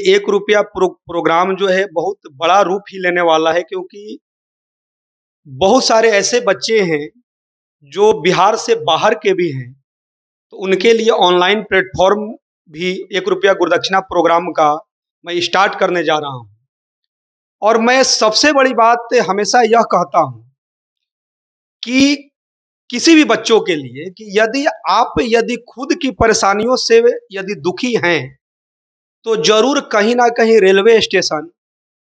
एक रुपया प्रोग्राम जो है बहुत बड़ा रूप ही लेने वाला है, क्योंकि बहुत सारे ऐसे बच्चे हैं जो बिहार से बाहर के भी हैं, तो उनके लिए ऑनलाइन प्लेटफ़ॉर्म भी एक रुपया गुरुदक्षिणा प्रोग्राम का मैं स्टार्ट करने जा रहा हूँ। और मैं सबसे बड़ी बात हमेशा यह कहता हूँ कि किसी भी बच्चों के लिए कि यदि खुद की परेशानियों से यदि दुखी हैं, तो ज़रूर कहीं न कहीं रेलवे स्टेशन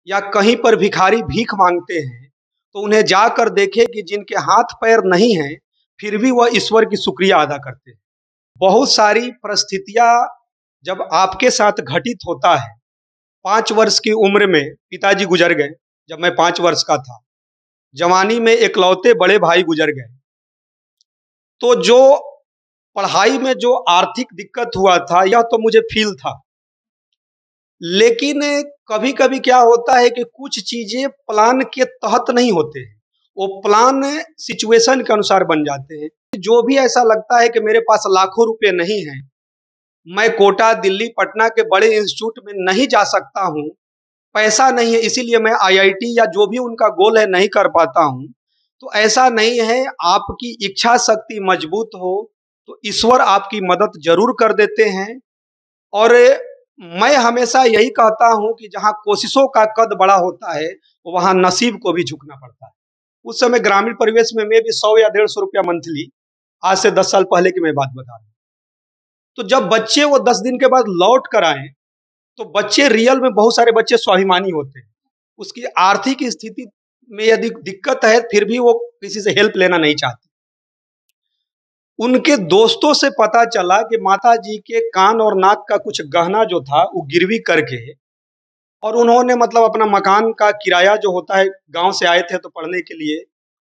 या कहीं पर भिखारी भीख माँगते हैं, तो उन्हें जाकर देखें कि जिनके हाथ-पैर नहीं हैं, फिर भी वह ईश्वर की शुक्रिया अदा करते हैं। बहुत सारी परिस्थितियाँ जब आपके साथ घटित होता है, 5 वर्ष की उम्र में पिताजी गुज़र गए, जब मैं 5 वर्ष का था। जवानी में इकलौते बड़े भाई गुज़र गए। तो जो पढ़ाई में जो आर्थिक दिक्कत हुआ था, यह तो मुझे फ़ील था। लेकिन कभी-कभी क्या होता है कि कुछ चीज़ें प्लान के तहत नहीं होते हैं, वो प्लान सिचुएशन के अनुसार बन जाते हैं। जो भी ऐसा लगता है कि मेरे पास लाखों रुपए नहीं हैं, मैं कोटा, दिल्ली, पटना के बड़े इंस्टीट्यूट में नहीं जा सकता हूँ, पैसा नहीं है इसीलिए मैं आईआईटी या जो भी उनका गोल है नहीं कर पाता हूँ, तो ऐसा नहीं है। आपकी इच्छा शक्ति मजबूत हो, तो ईश्वर आपकी मदद ज़रूर कर देते हैं। और मैं हमेशा यही कहता हूँ कि जहाँ कोशिशों का कद बड़ा होता है, वहाँ नसीब को भी झुकना पड़ता है। उस समय ग्रामीण परिवेश में मैं भी 100 या 150 रुपया मंथली, आज से 10 साल पहले की मैं बात बता रहा हूँ। तो जब बच्चे वो 10 दिन के बाद लौट कर आए, तो बच्चे रियल में बहुत सारे बच्चे स्वाभिमानी होते हैं। उसकी आर्थिक स्थिति में यदि दिक्कत है, फिर भी वो किसी से हेल्प लेना नहीं चाहते। उनके दोस्तों से पता चला कि माताजी के कान और नाक का कुछ गहना जो था, वो गिरवी करके और उन्होंने मतलब अपना मकान का किराया जो होता है, गाँव से आए थे तो पढ़ने के लिए,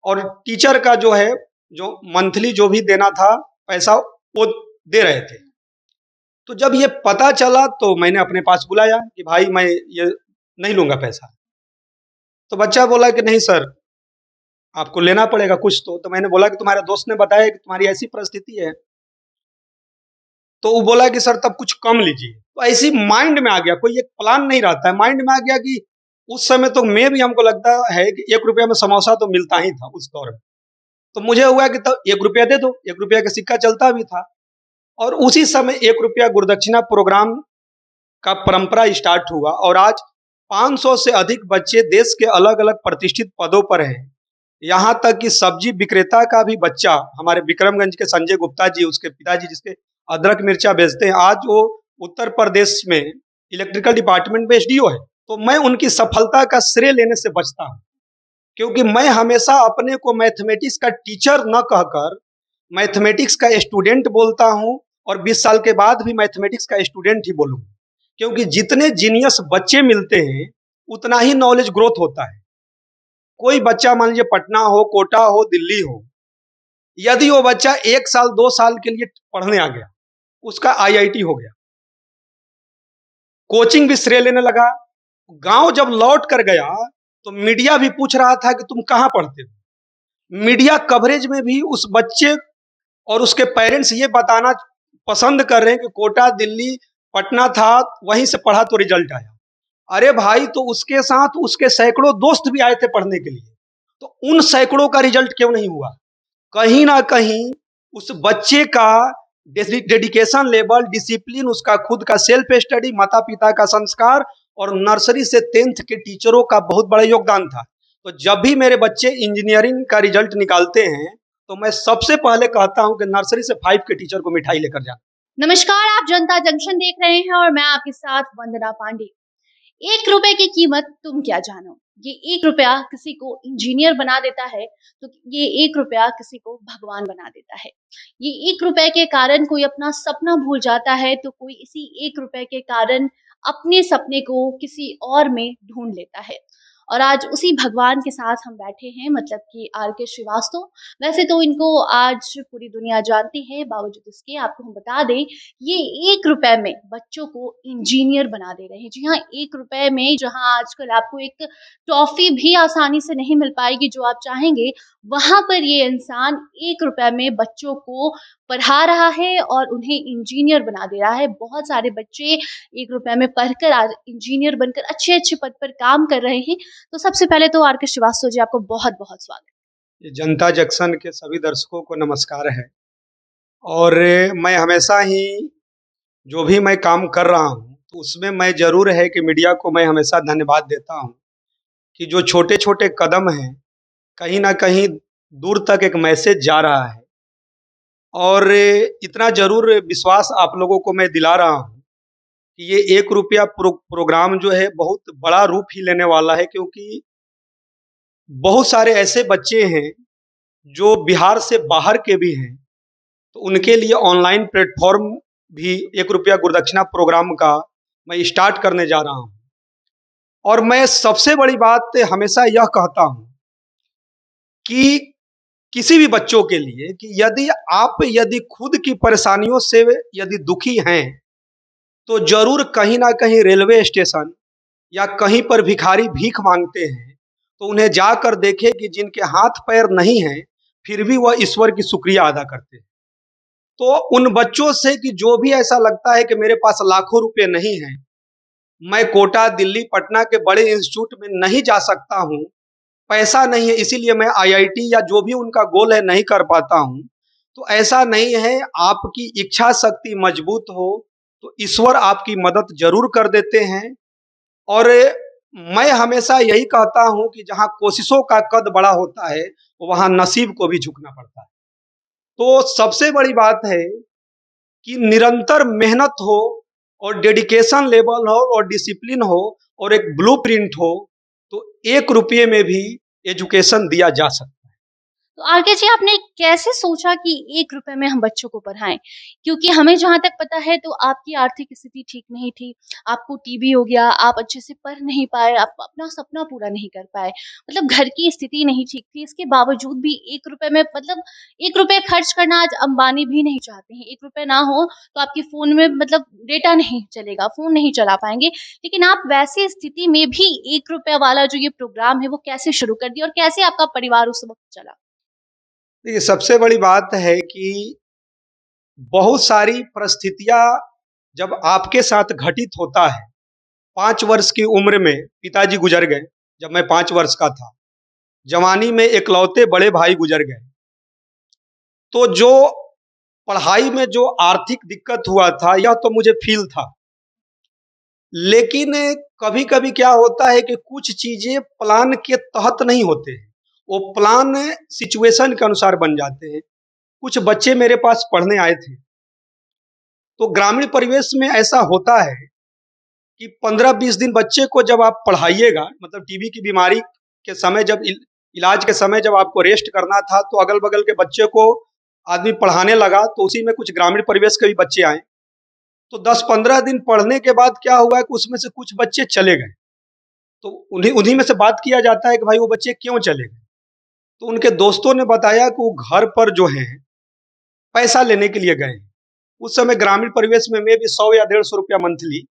और टीचर का जो है, जो मंथली जो भी देना था पैसा, वो दे रहे थे। तो जब ये पता चला तो मैंने अपने पास बुलाया कि भाई मैं ये नहीं लूँगा पैसा। तो बच्चा बोला कि नहीं सर, आपको लेना पड़ेगा कुछ तो मैंने बोला कि तुम्हारे दोस्त ने बताया कि तुम्हारी ऐसी परिस्थिति है। तो वो बोला कि सर तब कुछ कम लीजिए। तो ऐसे ही माइंड में आ गया, कोई एक प्लान नहीं रहता है, माइंड में आ गया कि उस समय तो मैं भी, हमको लगता है कि 1 रुपया में समोसा तो मिलता ही था उस दौर में। तो मुझे हुआ कि तब 1 रुपया दे दो, 1 रुपया का सिक्का चलता भी था। और उसी समय 1 रुपया गुरुदक्षिणा प्रोग्राम का परंपरा स्टार्ट हुआ और आज 500 से अधिक बच्चे देश के अलग-अलग प्रतिष्ठित पदों पर हैं। यहाँ तक कि सब्जी विक्रेता का भी बच्चा, हमारे विक्रमगंज के संजय गुप्ता जी, उसके पिताजी जिसके अदरक मिर्चा बेचते हैं, आज वो उत्तर प्रदेश में इलेक्ट्रिकल डिपार्टमेंट में एसडीओ है। तो मैं उनकी सफलता का श्रेय लेने से बचता हूँ, क्योंकि मैं हमेशा अपने को मैथमेटिक्स का टीचर न कहकर मैथमेटिक्स का स्टूडेंट बोलता हूँ, और 20 साल के बाद भी मैथमेटिक्स का स्टूडेंट ही बोलूँगा। क्योंकि जितने जीनियस बच्चे मिलते हैं, उतना ही नॉलेज ग्रोथ होता है। कोई बच्चा मान लीजिए पटना हो, कोटा हो, दिल्ली हो, यदि वो बच्चा 1 साल 2 साल के लिए पढ़ने आ गया, उसका आईआईटी हो गया, कोचिंग भी श्रेय लेने लगा। गांव जब लौट कर गया तो मीडिया भी पूछ रहा था कि तुम कहाँ पढ़ते हो। मीडिया कवरेज में भी उस बच्चे और उसके पेरेंट्स ये बताना पसंद कर रहे हैं कि कोटा, दिल्ली, पटना था, वहीं से पढ़ा तो रिजल्ट आया। अरे भाई, तो उसके साथ उसके सैकड़ों दोस्त भी आए थे पढ़ने के लिए, तो उन सैकड़ों का रिजल्ट क्यों नहीं हुआ? कहीं ना कहीं उस बच्चे का डेडिकेशन लेवल, डिसिप्लिन, उसका खुद का सेल्फ स्टडी, माता पिता का संस्कार और नर्सरी से 10th के टीचरों का बहुत बड़ा योगदान था। तो जब भी मेरे बच्चे इंजीनियरिंग का रिजल्ट निकालते हैं, तो मैं सबसे पहले कहता हूं कि नर्सरी से 5 के टीचर को मिठाई लेकर जाना। नमस्कार, आप जनता जंक्शन देख रहे हैं और मैं आपके साथ वंदना पांडे। 1 रुपए की कीमत तुम क्या जानो। ये 1 रुपया किसी को इंजीनियर बना देता है, तो ये 1 रुपया किसी को भगवान बना देता है। ये 1 रुपए के कारण कोई अपना सपना भूल जाता है, तो कोई इसी 1 रुपए के कारण अपने सपने को किसी और में ढूंढ लेता है। और आज उसी भगवान के साथ हम बैठे हैं, मतलब कि आर.के. श्रीवास्तव। वैसे तो इनको आज पूरी दुनिया जानती है, बावजूद इसके आपको हम बता दें, ये 1 रुपए में बच्चों को इंजीनियर बना दे रहे हैं। जी हाँ, 1 रुपए में जहाँ आजकल आपको एक टॉफ़ी भी आसानी से नहीं मिल पाएगी जो आप चाहेंगे, वहाँ पर ये इंसान 1 रुपए में बच्चों को पढ़ा रहा है और उन्हें इंजीनियर बना दे रहा है। बहुत सारे बच्चे 1 रुपए में पढ़कर आज इंजीनियर बनकर अच्छे-अच्छे पद पर काम कर रहे हैं। तो सबसे पहले तो आर के श्रीवास्तव जी, आपको बहुत-बहुत स्वागत। ये जनता जंक्शन के सभी दर्शकों को नमस्कार है। और मैं हमेशा ही जो भी मैं काम कर रहा हूँ, तो उसमें मैं ज़रूर है कि मीडिया को मैं हमेशा धन्यवाद देता हूँ कि जो छोटे-छोटे कदम हैं, कहीं न कहीं दूर तक एक मैसेज जा रहा है। और इतना ज़रूर विश्वास आप लोगों को मैं दिला रहा हूँ कि ये 1 रुपया प्रोग्राम जो है बहुत बड़ा रूप ही लेने वाला है, क्योंकि बहुत सारे ऐसे बच्चे हैं जो बिहार से बाहर के भी हैं, तो उनके लिए ऑनलाइन प्लेटफ़ॉर्म भी 1 रुपया गुरुदक्षिणा प्रोग्राम का मैं स्टार्ट करने जा रहा हूँ। और मैं सबसे बड़ी बात हमेशा यह कहता हूँ कि किसी भी बच्चों के लिए कि यदि खुद की परेशानियों से यदि दुखी हैं, तो ज़रूर कहीं न कहीं रेलवे स्टेशन या कहीं पर भिखारी भीख माँगते हैं, तो उन्हें जाकर देखें कि जिनके हाथ-पैर नहीं हैं, फिर भी वह ईश्वर की शुक्रिया अदा करते हैं। तो उन बच्चों से कि जो भी ऐसा लगता है कि मेरे पास लाखों रुपए नहीं हैं, मैं कोटा, दिल्ली, पटना के बड़े इंस्टीट्यूट में नहीं जा सकता हूँ, पैसा नहीं है इसीलिए मैं आईआईटी या जो भी उनका गोल है नहीं कर पाता हूँ, तो ऐसा नहीं है, आपकी इच्छा शक्ति मजबूत हो, तो ईश्वर आपकी मदद ज़रूर कर देते हैं। और मैं हमेशा यही कहता हूँ कि जहाँ कोशिशों का कद बड़ा होता है, वहाँ नसीब को भी झुकना पड़ता है। तो सबसे बड़ी बात है कि निरंतर मेहनत हो और डेडिकेशन लेवल हो और डिसिप्लिन हो और एक ब्लूप्रिंट हो, तो 1 रुपये में भी एजुकेशन दिया जा सकता है। तो आरके जी, आपने कैसे सोचा कि 1 रुपए में हम बच्चों को पढ़ाएँ? क्योंकि हमें जहाँ तक पता है तो आपकी आर्थिक स्थिति ठीक नहीं थी, आपको टीबी हो गया, आप अच्छे से पढ़ नहीं पाए, आप अपना सपना पूरा नहीं कर पाए। मतलब घर की स्थिति नहीं ठीक थी, इसके बावजूद भी 1 रुपए में मतलब 1 रुपए खर्च करना आज अंबानी भी नहीं चाहते हैं। 1 रुपए ना हो तो आपके फ़ोन में मतलब डेटा नहीं चलेगा, फ़ोन नहीं चला पाएँगे। लेकिन आप वैसी स्थिति में भी 1 रुपया वाला जो ये प्रोग्राम है, वो कैसे शुरू कर दिया और कैसे आपका परिवार उस वक़्त चला? देखिए, सबसे बड़ी बात है कि बहुत सारी परिस्थितियाँ जब आपके साथ घटित होता है, 5 वर्ष की उम्र में पिताजी गुज़र गए, जब मैं 5 वर्ष का था। जवानी में इकलौते बड़े भाई गुज़र गए। तो जो पढ़ाई में जो आर्थिक दिक्कत हुआ था, यह तो मुझे फ़ील था। लेकिन कभी-कभी क्या होता है कि कुछ चीज़ें प्लान के तहत नहीं होते हैं, वो प्लान सिचुएशन के अनुसार बन जाते हैं। कुछ बच्चे मेरे पास पढ़ने आए थे, तो ग्रामीण परिवेश में ऐसा होता है कि 15-20 दिन बच्चे को जब आप पढ़ाइएगा, मतलब टीबी की बीमारी के समय जब इलाज के समय जब आपको रेस्ट करना था, तो अगल-बगल के बच्चे को आदमी पढ़ाने लगा, तो उसी में कुछ ग्रामीण परिवेश के भी बच्चे आए। तो 10-15 दिन पढ़ने के बाद क्या हुआ कि उसमें से कुछ बच्चे चले गए। तो उन्हीं उन्हीं में से बात किया जाता है कि भाई वो बच्चे क्यों चले गए? तो उनके दोस्तों ने बताया कि वो घर पर जो हैं, पैसा लेने के लिए गए हैं। उस समय ग्रामीण परिवेश में भी 100 या 150 रुपया मंथली,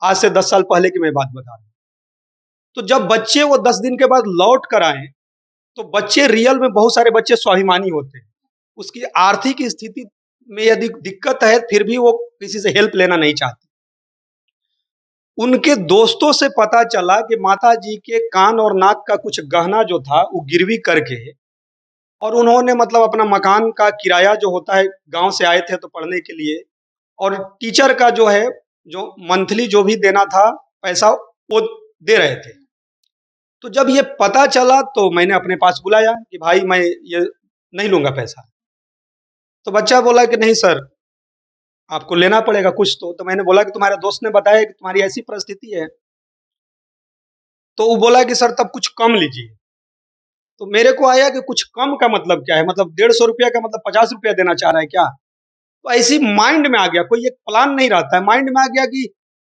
आज से 10 साल पहले की मैं बात बता रहा हूँ। तो जब बच्चे वो 10 दिन के बाद लौट कर आए, तो बच्चे रियल में बहुत सारे बच्चे स्वाभिमानी होते हैं। उसकी आर्थिक स्थिति में यदि दिक्कत है, फिर भी वो किसी से हेल्प लेना नहीं चाहते। उनके दोस्तों से पता चला कि माताजी के कान और नाक का कुछ गहना जो था, वो गिरवी करके और उन्होंने मतलब अपना मकान का किराया जो होता है, गाँव से आए थे तो पढ़ने के लिए, और टीचर का जो है, जो मंथली जो भी देना था पैसा, वो दे रहे थे। तो जब ये पता चला तो मैंने अपने पास बुलाया कि भाई मैं ये नहीं लूँगा पैसा। तो बच्चा बोला कि नहीं सर, आपको लेना पड़ेगा कुछ तो। मैंने बोला कि तुम्हारे दोस्त ने बताया कि तुम्हारी ऐसी परिस्थिति है। तो वो बोला कि सर तब कुछ कम लीजिए। तो मेरे को आया कि कुछ कम का मतलब क्या है? मतलब 150 रुपया का मतलब 50 रुपया देना चाह रहा है क्या? तो ऐसी माइंड में आ गया, कोई एक प्लान नहीं रहता है, माइंड में आ गया कि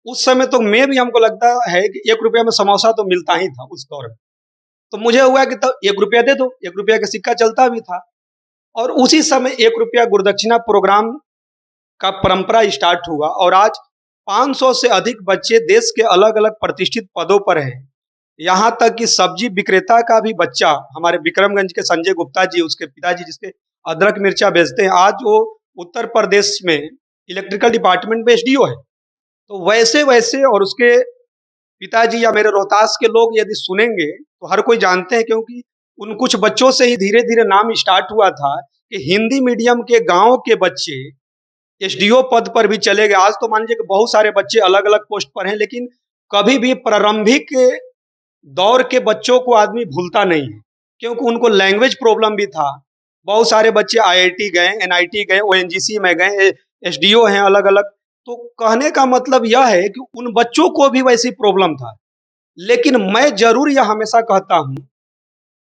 उस समय तो मैं भी, हमको लगता है कि 1 रुपया में समोसा तो मिलता ही था उस दौर में। तो मुझे हुआ कि तब 1 रुपया दे दो, 1 रुपया का सिक्का चलता भी था। और उसी समय 1 रुपया गुरुदक्षिणा प्रोग्राम का परंपरा स्टार्ट हुआ और आज 500 से अधिक बच्चे देश के अलग-अलग प्रतिष्ठित पदों पर हैं। यहाँ तक कि सब्जी विक्रेता का भी बच्चा, हमारे विक्रमगंज के संजय गुप्ता जी, उसके पिताजी जिसके अदरक मिर्चा बेचते हैं, आज वो उत्तर प्रदेश में इलेक्ट्रिकल डिपार्टमेंट में एसडीओ है। तो वैसे वैसे और उसके पिताजी या मेरे रोहतास के लोग यदि सुनेंगे तो हर कोई जानते हैं, क्योंकि उन कुछ बच्चों से ही धीरे धीरे नाम स्टार्ट हुआ था कि हिंदी मीडियम के गांव के बच्चे एसडीओ पद पर भी चले गए। आज तो मान लीजिए कि बहुत सारे बच्चे अलग अलग पोस्ट पर हैं, लेकिन कभी भी प्रारंभिक दौर के बच्चों को आदमी भूलता नहीं है, क्योंकि उनको लैंग्वेज प्रॉब्लम भी था। बहुत सारे बच्चे आईआईटी गए, एनआईटी गए, ओएनजीसी में गए, एसडीओ हैं अलग अलग। तो कहने का मतलब यह है कि उन बच्चों को भी वैसी प्रॉब्लम था, लेकिन मैं जरूर यह हमेशा कहता हूं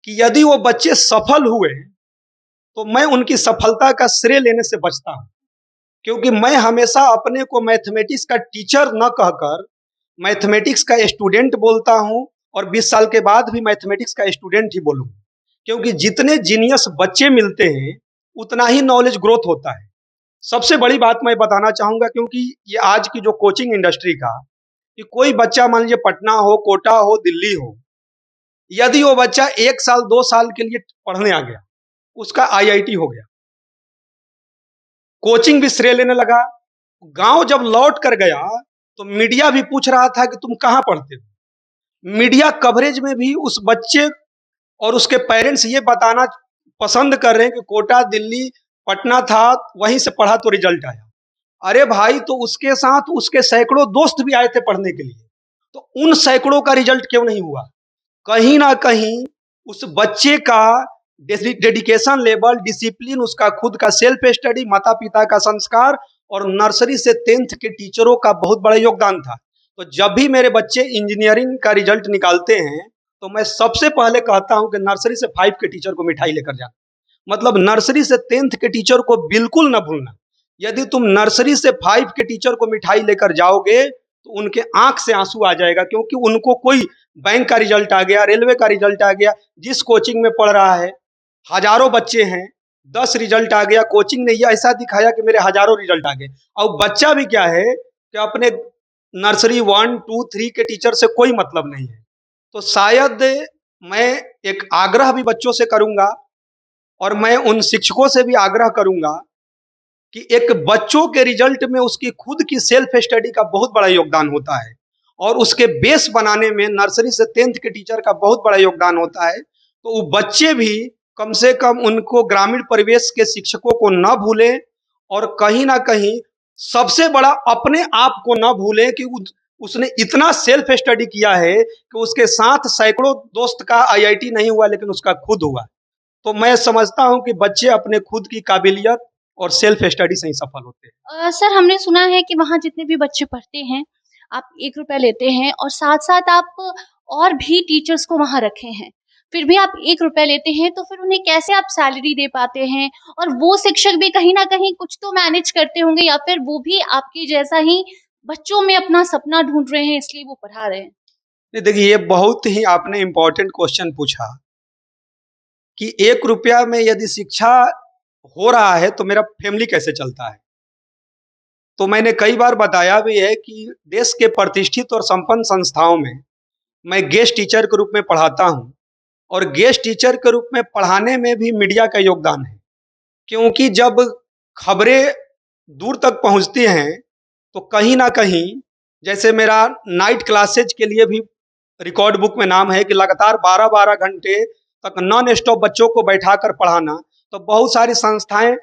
कि यदि वो बच्चे सफल हुए तो मैं उनकी सफलता का श्रेय लेने से बचता हूं, क्योंकि मैं हमेशा अपने को मैथमेटिक्स का टीचर न कहकर मैथमेटिक्स का स्टूडेंट बोलता हूं, और 20 साल के बाद भी मैथमेटिक्स का स्टूडेंट ही बोलूंगा, क्योंकि जितने जीनियस बच्चे मिलते हैं उतना ही नॉलेज ग्रोथ होता है। सबसे बड़ी बात मैं बताना चाहूंगा, क्योंकि ये आज की जो कोचिंग इंडस्ट्री का, कि कोई बच्चा मान लीजिए पटना हो, कोटा हो, दिल्ली हो, यदि वो बच्चा 1 साल 2 साल के लिए पढ़ने आ गया, उसका आईआईटी हो गया, कोचिंग भी श्रेय लेने लगा, गांव जब लौट कर गया तो मीडिया भी पूछ रहा था कि तुम कहां पढ़ते हो। मीडिया कवरेज में भी उस बच्चे और उसके पेरेंट्स ये बताना पसंद कर रहे हैं कि कोटा, दिल्ली, पटना था, वहीं से पढ़ा तो रिजल्ट आया। अरे भाई, तो उसके साथ उसके सैकड़ों दोस्त भी आए थे पढ़ने के लिए, तो उन सैकड़ों का रिजल्ट क्यों नहीं हुआ? कहीं ना कहीं उस बच्चे का डेडिकेशन लेवल, डिसिप्लिन, उसका खुद का सेल्फ स्टडी, माता पिता का संस्कार और नर्सरी से 10th के टीचरों का बहुत बड़ा योगदान था। तो जब भी मेरे बच्चे इंजीनियरिंग का रिजल्ट निकालते हैं तो मैं सबसे पहले कहता हूं कि नर्सरी से 5 के टीचर को मिठाई लेकर जाना। मतलब नर्सरी से 10th के टीचर को बिल्कुल न भूलना। यदि तुम नर्सरी से 5 के टीचर को मिठाई लेकर जाओगे तो उनके आंख से आंसू आ जाएगा, क्योंकि उनको कोई बैंक का रिजल्ट आ गया, रेलवे का रिजल्ट आ गया, जिस कोचिंग में पढ़ रहा है हजारों बच्चे हैं, 10 रिजल्ट आ गया, कोचिंग ने ये ऐसा दिखाया कि मेरे हजारों रिजल्ट आ गए। और बच्चा भी क्या है कि अपने नर्सरी 1, 2, 3 के टीचर से कोई मतलब नहीं है। तो शायद मैं एक आग्रह भी बच्चों से करूंगा, और मैं उन शिक्षकों से भी आग्रह करूंगा कि एक बच्चों के रिजल्ट में उसकी खुद की सेल्फ स्टडी का बहुत बड़ा योगदान होता है, और उसके बेस बनाने में नर्सरी से 10th के टीचर का बहुत बड़ा योगदान होता है। तो वो बच्चे भी कम से कम उनको ग्रामीण परिवेश के शिक्षकों को न भूलें, और कहीं ना कहीं सबसे बड़ा अपने आप को न भूलें कि उसने इतना सेल्फ स्टडी किया है कि उसके साथ सैकड़ों दोस्त का आईआईटी नहीं हुआ, लेकिन उसका खुद हुआ। तो मैं समझता हूं कि बच्चे अपने खुद की काबिलियत और सेल्फ स्टडी से ही सफल होते हैं। सर हमने सुना है कि वहाँ जितने भी बच्चे पढ़ते हैं, आप 1 रुपया लेते हैं और साथ-साथ आप और भी टीचर्स को वहाँ रखे हैं। फिर भी आप 1 रुपया लेते हैं, तो फिर उन्हें कैसे आप सैलरी दे पाते हैं? और वो शिक्षक भी कहीं न कहीं कुछ तो मैनेज करते होंगे, या फिर वो भी आपके जैसा ही बच्चों में अपना सपना ढूँढ रहे हैं इसलिए वो पढ़ा रहे हैं? नहीं, देखिए, ये बहुत ही आपने इम्पोर्टेंट क्वेश्चन पूछा कि 1 रुपया में यदि शिक्षा हो रहा है तो मेरा फैमिली कैसे चलता है। तो मैंने कई बार बताया भी है कि देश के प्रतिष्ठित और संपन्न संस्थाओं में मैं गेस्ट टीचर के रूप में पढ़ाता हूँ, और गेस्ट टीचर के रूप में पढ़ाने में भी मीडिया का योगदान है, क्योंकि जब खबरें दूर तक पहुँचती हैं तो कहीं ना कहीं, जैसे मेरा नाइट क्लासेज के लिए भी रिकॉर्ड बुक में नाम है कि लगातार 12-12 घंटे तक नॉन स्टॉप बच्चों को बैठाकर पढ़ाना। तो बहुत सारी संस्थाएं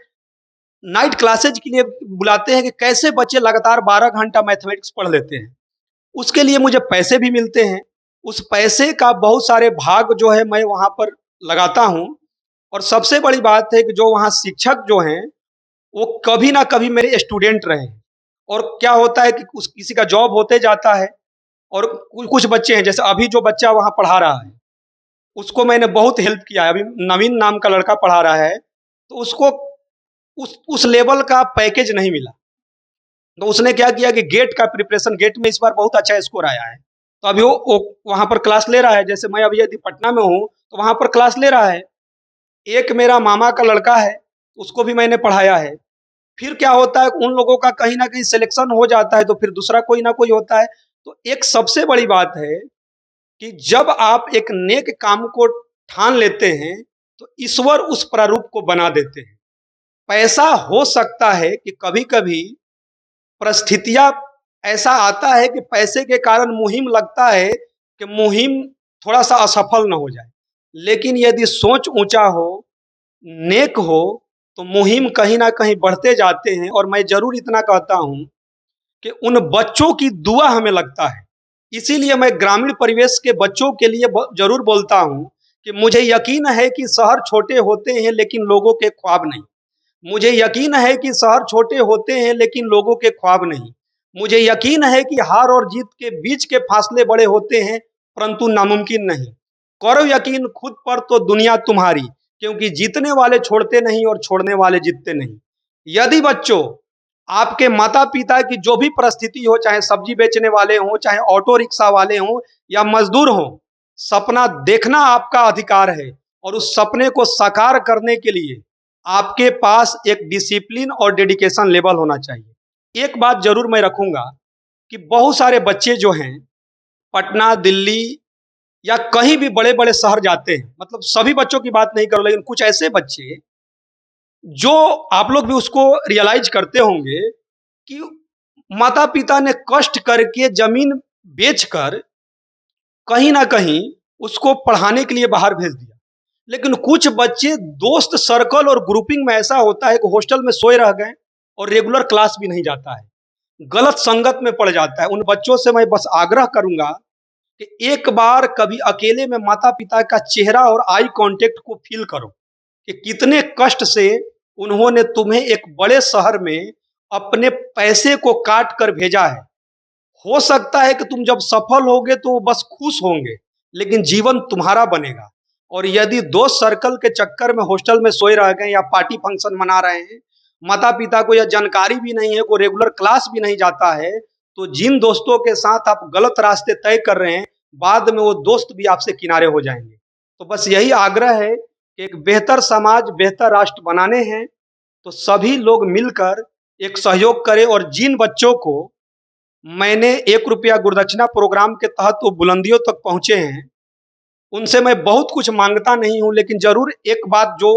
नाइट क्लासेज के लिए बुलाते हैं कि कैसे बच्चे लगातार 12 घंटा मैथमेटिक्स पढ़ लेते हैं। उसके लिए मुझे पैसे भी मिलते हैं। उस पैसे का बहुत सारे भाग जो है मैं वहाँ पर लगाता हूँ, और सबसे बड़ी बात है कि जो वहाँ शिक्षक जो हैं वो कभी ना कभी मेरे स्टूडेंट रहे हैं। और क्या होता है कि किसी का जॉब होते जाता है, और कुछ बच्चे हैं, जैसे अभी जो बच्चा वहाँ पढ़ा रहा है उसको मैंने बहुत हेल्प किया है। अभी नवीन नाम का लड़का पढ़ा रहा है, तो उसको उस लेवल का पैकेज नहीं मिला। तो उसने क्या किया कि गेट का प्रिपरेशन, गेट में इस बार बहुत अच्छा स्कोर आया है, तो अभी वो वहाँ पर क्लास ले रहा है। जैसे मैं अभी यदि पटना में हूँ तो वहाँ पर क्लास ले रहा है। एक मेरा मामा का लड़का है, उसको भी मैंने पढ़ाया है। फिर क्या होता है, उन लोगों का कहीं ना कहीं सिलेक्शन हो जाता है तो फिर दूसरा कोई ना कोई होता है। तो एक सबसे बड़ी बात है कि जब आप एक नेक काम को ठान लेते हैं, तो ईश्वर उस प्रारूप को बना देते हैं। पैसा हो सकता है कि कभी-कभी परिस्थितियाँ ऐसा आता है कि पैसे के कारण मुहिम लगता है कि मुहिम थोड़ा-सा असफल ना हो जाए। लेकिन यदि सोच ऊँचा हो, नेक हो, तो मुहिम कहीं न कहीं बढ़ते जाते हैं और मैं ज़रूर इतना कहता हूँ कि उन बच्चों की दुआ हमें लगता है। इसीलिए मैं ग्रामीण परिवेश के बच्चों के लिए ज़रूर बोलता हूँ कि मुझे यकीन है कि शहर छोटे होते हैं लेकिन लोगों के ख्वाब नहीं। मुझे यकीन है कि शहर छोटे होते हैं लेकिन लोगों के ख्वाब नहीं। मुझे यकीन है कि हार और जीत के बीच के फासले बड़े होते हैं परंतु नामुमकिन नहीं। करो यकीन खुद पर तो दुनिया तुम्हारी, क्योंकि जीतने वाले छोड़ते नहीं और छोड़ने वाले जीतते नहीं। यदि बच्चों आपके माता-पिता की जो भी परिस्थिति हो, चाहे सब्जी बेचने वाले हों, चाहे ऑटो रिक्शा वाले हों या मज़दूर हों, सपना देखना आपका अधिकार है और उस सपने को साकार करने के लिए आपके पास एक डिसिप्लिन और डेडिकेशन लेवल होना चाहिए। एक बात ज़रूर मैं रखूँगा कि बहुत सारे बच्चे जो हैं, पटना, दिल्ली या कहीं भी बड़े-बड़े शहर जाते हैं, मतलब सभी बच्चों की बात नहीं कर रहा, लेकिन कुछ ऐसे बच्चे जो आप लोग भी उसको रियलाइज़ करते होंगे कि माता-पिता ने कष्ट करके ज़मीन बेचकर कहीं न कहीं उसको पढ़ाने के लिए बाहर भेज दिया। लेकिन कुछ बच्चे दोस्त सर्कल और ग्रुपिंग में ऐसा होता है कि हॉस्टल में सोए रह गए और रेगुलर क्लास भी नहीं जाता है। गलत संगत में पड़ जाता है। उन बच्चों से मैं बस आग्रह करूँगा कि एक बार कभी अकेले में माता-पिता का चेहरा और आई कॉन्टैक्ट को फ़ील करो कि कितने कष्ट से उन्होंने तुम्हें एक बड़े शहर में अपने पैसे को काट कर भेजा है। हो सकता है कि तुम जब सफल होगे तो वो बस खुश होंगे, लेकिन जीवन तुम्हारा बनेगा। और यदि दोस्त सर्कल के चक्कर में हॉस्टल में सोए रह गए या पार्टी फंक्शन मना रहे हैं, माता-पिता को यह जानकारी भी नहीं है, कोई रेगुलर क्लास भी नहीं जाता है, तो जिन दोस्तों के साथ आप गलत रास्ते तय कर रहे हैं, बाद में वो दोस्त भी आपसे किनारे हो जाएँगे। तो बस यही आग्रह है कि एक बेहतर समाज, बेहतर राष्ट्र बनाने हैं, तो सभी लोग मिलकर एक सहयोग करें और जिन बच्चों को मैंने ₹1 गुरुदक्षिणा प्रोग्राम के तहत वो बुलंदियों तक पहुँचे हैं, उनसे मैं बहुत कुछ माँगता नहीं हूँ, लेकिन ज़रूर एक बात जो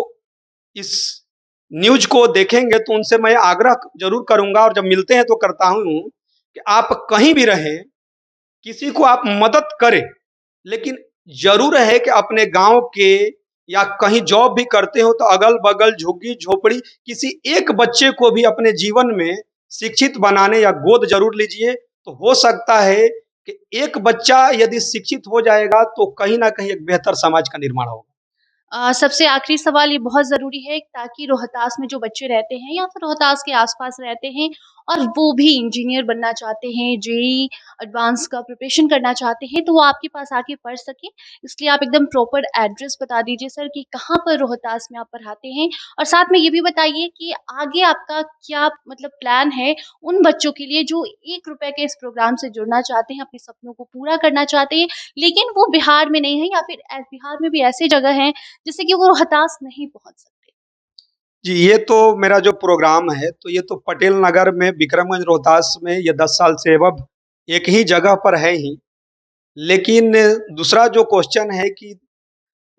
इस न्यूज़ को देखेंगे तो उनसे मैं आग्रह ज़रूर करूँगा और जब मिलते हैं तो करता हूँ कि आप कहीं भी रहें, किसी को आप मदद करें, लेकिन ज़रूर है कि अपने गाँव के या कहीं जॉब भी करते हो तो अगल-बगल, झुग्गी-झोपड़ी किसी एक बच्चे को भी अपने जीवन में शिक्षित बनाने या गोद ज़रूर लीजिए। तो हो सकता है कि एक बच्चा यदि शिक्षित हो जाएगा तो कहीं न कहीं एक बेहतर समाज का निर्माण होगा। सबसे आखिरी सवाल ये बहुत ज़रूरी है ताकि रोहतास में जो बच्चे रहते हैं या फिर रोहतास के आस-पास रहते हैं और वो भी इंजीनियर बनना चाहते हैं, जेईई एडवांस का प्रिपरेशन करना चाहते हैं, तो वो आपके पास आके पढ़ सकें। इसलिए आप एकदम प्रॉपर एड्रेस बता दीजिए सर कि कहाँ पर रोहतास में आप पढ़ाते हैं? और साथ में ये भी बताइए कि आगे आपका क्या मतलब प्लान है उन बच्चों के लिए जो ₹1 के इस प्रोग्राम से जुड़ना चाहते हैं, अपने सपनों को पूरा करना चाहते हैं, लेकिन वो बिहार में नहीं है या फिर बिहार में भी ऐसी जगह हैं जिससे कि वो रोहतास नहीं पहुँच सकते। जी, ये तो मेरा जो प्रोग्राम है, तो ये तो पटेल नगर में विक्रमगंज रोहतास में ये 10 साल से एबव एक ही जगह पर है ही। लेकिन दूसरा जो क्वेश्चन है कि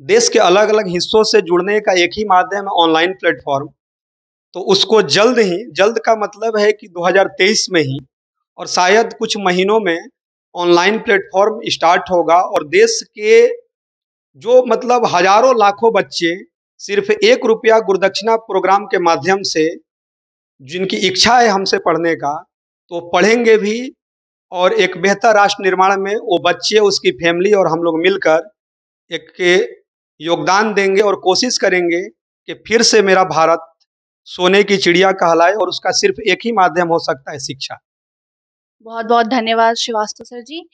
देश के अलग-अलग हिस्सों से जुड़ने का एक ही माध्यम है ऑनलाइन प्लेटफ़ॉर्म। तो उसको जल्द ही जल्द का मतलब है कि 2023 में ही और शायद कुछ महीनों में ऑनलाइन प्लेटफ़ॉर्म स्टार्ट होगा और देश के जो मतलब हज़ारों लाखों बच्चे सिर्फ़ ₹1 गुरुदक्षिणा प्रोग्राम के माध्यम से जिनकी इच्छा है हमसे पढ़ने का, तो पढ़ेंगे भी और एक बेहतर राष्ट्र निर्माण में वो बच्चे, उसकी फ़ैमिली और हम लोग मिलकर एक योगदान देंगे और कोशिश करेंगे कि फिर से मेरा भारत सोने की चिड़िया कहलाए और उसका सिर्फ़ एक ही माध्यम हो सकता है शिक्षा। बहुत-बहुत धन्यवाद श्रीवास्तव सर जी।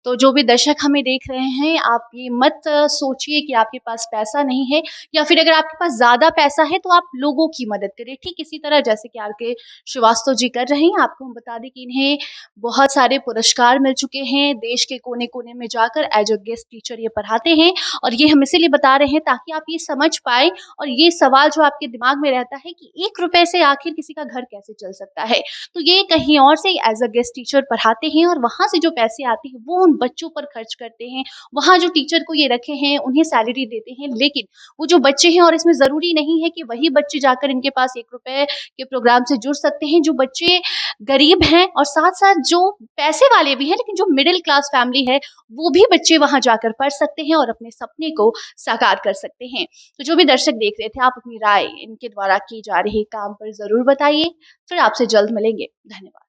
तो जो भी दर्शक हमें देख रहे हैं, आप ये मत सोचिए कि आपके पास पैसा नहीं है या फिर अगर आपके पास ज़्यादा पैसा है तो आप लोगों की मदद करें। ठीक इसी तरह जैसे कि आर.के. श्रीवास्तव जी कर रहे हैं। आपको हम बता दें कि इन्हें बहुत सारे पुरस्कार मिल चुके हैं। देश के कोने-कोने में जाकर एज़ अ गेस्ट टीचर ये पढ़ाते हैं और ये हम इसीलिए बता रहे हैं ताकि आप ये समझ पाएँ और ये सवाल जो आपके दिमाग में रहता है कि ₹1 से आखिर किसी का घर कैसे चल सकता है? तो ये कहीं और से as a guest teacher teacher पढ़ाते हैं और वहाँ से जो पैसे आते हैं वो उन बच्चों पर खर्च करते हैं। वहाँ जो टीचर को ये रखे हैं उन्हें सैलरी देते हैं, लेकिन वो जो बच्चे हैं, और इसमें ज़रूरी नहीं है कि वही बच्चे जाकर इनके पास ₹1 के प्रोग्राम से जुड़ सकते हैं। जो बच्चे गरीब हैं और साथ-साथ जो पैसे वाले भी हैं, लेकिन जो मिडल क्लास फैमिली है, वो भी बच्चे वहाँ जाकर पढ़ सकते हैं और अपने सपने को साकार कर सकते हैं। तो जो भी दर्शक देख रहे थे, आप अपनी राय इनके द्वारा की जा रही काम पर ज़रूर बताइए। फिर आपसे जल्द मिलेंगे। धन्यवाद।